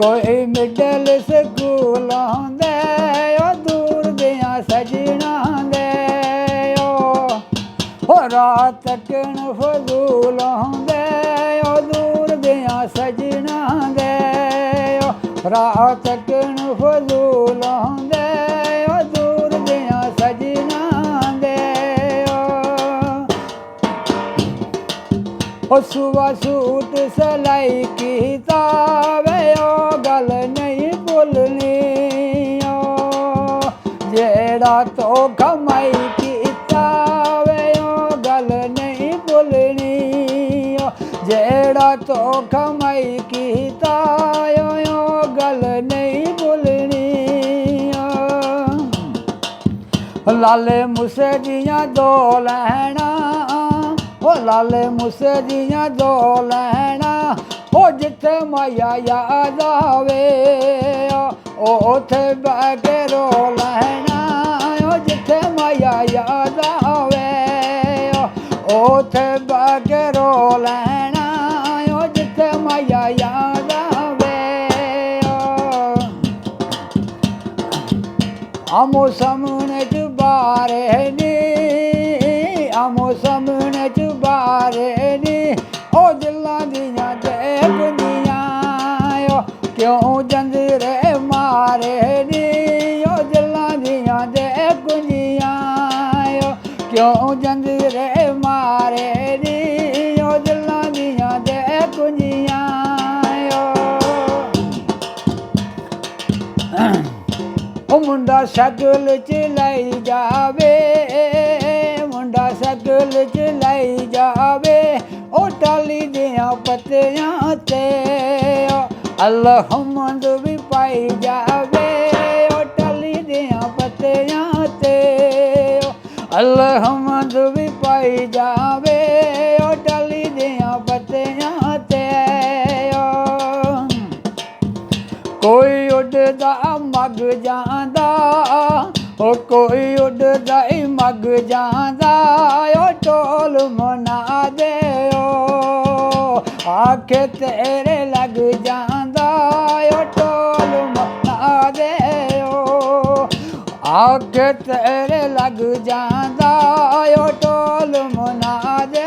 कोई middle school दे दूर दियां सजना दे रात तकन फजूल दे दूर दियां सजना दे रात तकन फजूल दे दूर दियां सजना दे सुबह सूट सलाई कीता वे गल नहीं भुलनी जेड़ा तो कमाई कीता वे गल नहीं भुलनी जेड़ा तो कमाई कीता गल नहीं भुलनी लाले मूसे दियां दो लैना लाले मूसे दियां दो लैना जिथे माया याद आवे उथे बह के रो लैना जिथे माया याद आवे उथे बह के रो लैना जिथे माया याद आवे आमो सामने च बारे नी आमो सामने च बारे नी दिलां दियां देखदियां क्यों जंजरे मारे नी दिलां दियां देखदियां क्यों जंजरे मारे नी दिलां दियां देखदियां मुंडा शकल च लाई जावे मुंडा शकल च लाई जावे टाली दियां पत्तियां ते अलहमद भी पाई जावे टाली दियां पत्तियां ते अलहमद भी पाई जावे टाली दियां पत्तियां ते कोई उड़दा मग जांदा कोई उड़दा मग जांदा टोल मना दे आखे तेरे लग जांदा टोल मना दे आखे तेरे लग जांदा टोल मना दे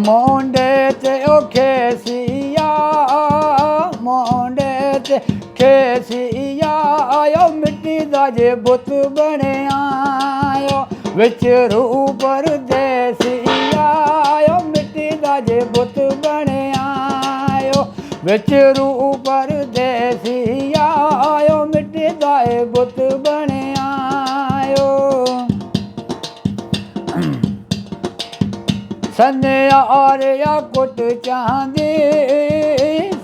मोंडे ते खेसिया मोंडे ते खेसिया मिट्टी दा जे बुत बनिया विच रूह परदेसिया मिट्टी दा जे बुत बनिया विच रूह परदेसिया मिट्टी दा बुत बनिया सन्यारिया कुट चांदी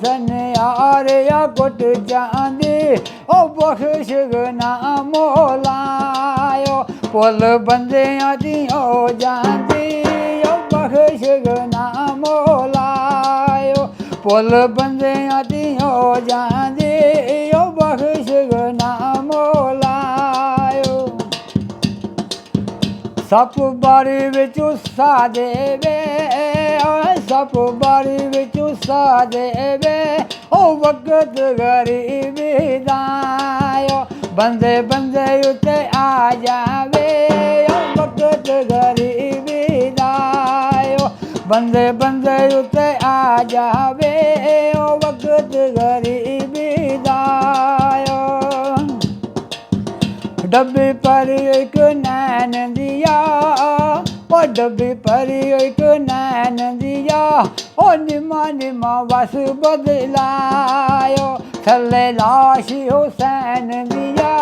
सन्यारिया कुट चांदी बख्श गना मोलायो पुल बंदियां दी हो जांदी बख्श गना मोलायो पुल बंदियां दी हो जांदी बख्श गना मोलायो सप बारी विचू सा देवे सप बारी विचू सा देवे वक्त गरीबी दायो बंदे बंदे उते आ जावे वक्त गरीबी दायो बंदे बंदे उते आ जावे वक्त गरीबी दायो डब्बी पर एक नैन दिया डब्बी पर एक नैन दिया निमा निमा बस बदलायो थले लाश हुसैन दिया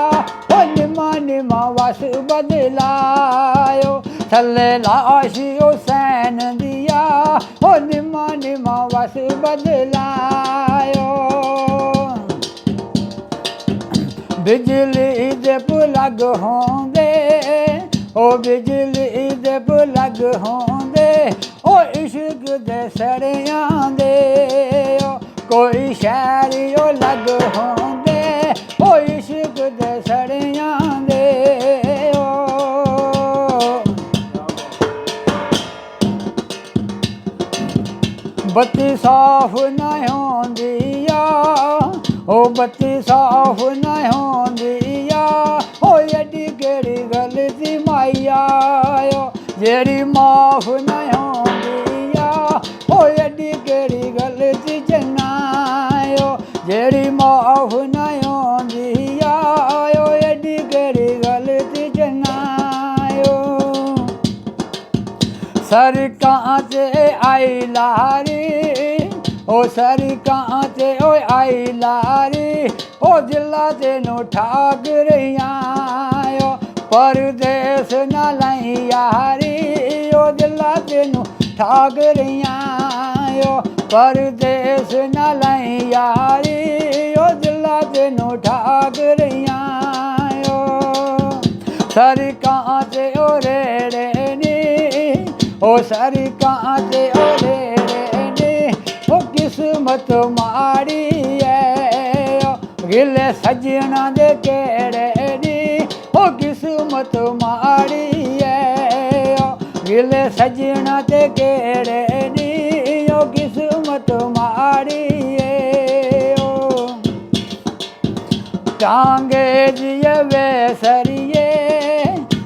निमा निमा बस बदलायो थले लाश हुसैन दिया निमा निमा बस बदलायो बिजली दे प्लग होंदे बिजली दे प्लग होंदे इश्क दे सड़ियां दे कोई शहरी लग होंदे इश्क दे सड़ियां दे ਬੱਤੀ ਸਾਫ਼ ਨਾ ਹੁੰਦੀ ਆ, ਉਹ ਬੱਤੀ ਸਾਫ਼ ਨਾ ਹੁੰਦੀ ਆ, ਉਹ ਐਡੀ ਕਿਹੜੀ ਗਲਤੀ ਮਾਇਆ ਓ ਜਿਹੜੀ ਮਾਫ਼ ਨਾ ਹੁੰਦੀ ਆ, ਉਹ ਐਡੀ ਕਿਹੜੀ ਗਲਤੀ ਚੰਨਾ ਓ ਜਿਹੜੀ ਮਾਫ਼ ਨਾ ਹੁੰਦੀ ਆ, ਉਹ ਐਡੀ ਕਿਹੜੀ ਗਲਤੀ ਚੰਨਾ ਓ ਸੜਕਾਂ 'ਤੇ ਆਈ ਲਾਰੀ, ਉਹ ਸੜਕਾਂ 'ਤੇ ਓਏ ਆਈ ਲਾਰੀ, ਉਹ ਦਿਲਾਂ ਤੈਨੂੰ ਠਾਕ ਰਹੀਆਂ ਓ ਪਰਦੇਸ ਨਾ ਲਈ ਯਾਰੀ, ਉਹ ਦਿਲਾਂ ਤੈਨੂੰ ਠਾਕ ਰਹੀਆਂ ਓ ਪਰਦੇਸ ਨਾ ਲਈ ਯਾਰੀ, ਉਹ ਦਿਲਾਂ ਤੈਨੂੰ ਠਾਕ ਰਹੀਆਂ ਓ ਸੜਕਾਂ 'ਤੇ ਓ ਰੇੜੇ ਨੀ, ਉਹ ਸੜਕਾਂ 'ਤੇ ਓ ਰੇੜੇ ਨੀ, ਉਹ ਕਿਸਮਤ ਮਾੜੀ ਐ ਗਿਲੇ ਸੱਜਣਾ ਦੇ ਕਿਹੜੇ ਨੀ, ਉਹ ਕਿਸਮਤ ਮਾੜੀ ਐ ਗਿਲੇ ਸੱਜਣਾ ਤੇ ਕਿਹੜੇ ਨੀ, ਉਹ ਕਿਸਮਤ ਮਾੜੀ ਏ ਟਾਂਗੇ ਜੀਏ ਵੇ ਸਰੀਏ,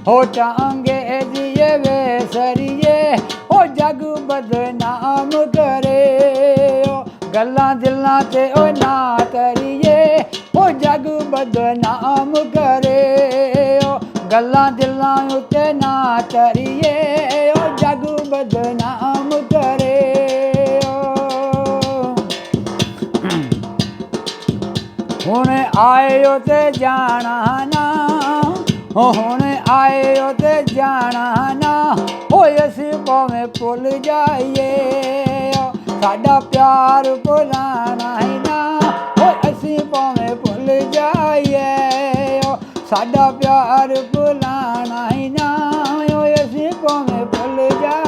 ਹੋ ਟਾਂਗੇ ਜੀਏ ਵੇ ਸਰੀਏ, ਉਹ ਜਗ ਬਦਨਾਮ ਕਰੇ ਓ ਗੱਲਾਂ ਦਿਲਾਂ 'ਤੇ ਓ ਨਾ ਕਰੀਏ, ਉਹ ਜਗ ਬਦਨਾਮ ਕਰੇ ਓ ਗੱਲਾਂ ਦਿਲਾਂ ਉੱਤੇ ਨਾ ਕਰੀਏ, ਉਹ ਜਗ ਬਦਨਾਮ ਕਰੇ ਓ ਹੁਣ ਆਇਓ ਤੇ ਜਾਣਾ ਨਾ, ਹੁਣ ਆਇਓ ਤੇ ਜਾਣਾ ਨਾ, ਓਏ ਅਸੀਂ ਭਾਵੇਂ ਭੁੱਲ ਜਾਈਏ ਸਾਡਾ ਪਿਆਰ ਭੁਲਾਣਾ ਹੀ ਨਾ, ਓਏ ਅਸੀਂ ਭਾਵੇਂ ਭੁੱਲ ਜਾਈਏ ਸਾਡਾ ਪਿਆਰ ਭੁਲਾਣਾ ਹੀ ਨਾ, ਓਏ ਅਸੀਂ ਭਾਵੇਂ ਭੁੱਲ ਜਾਈਏ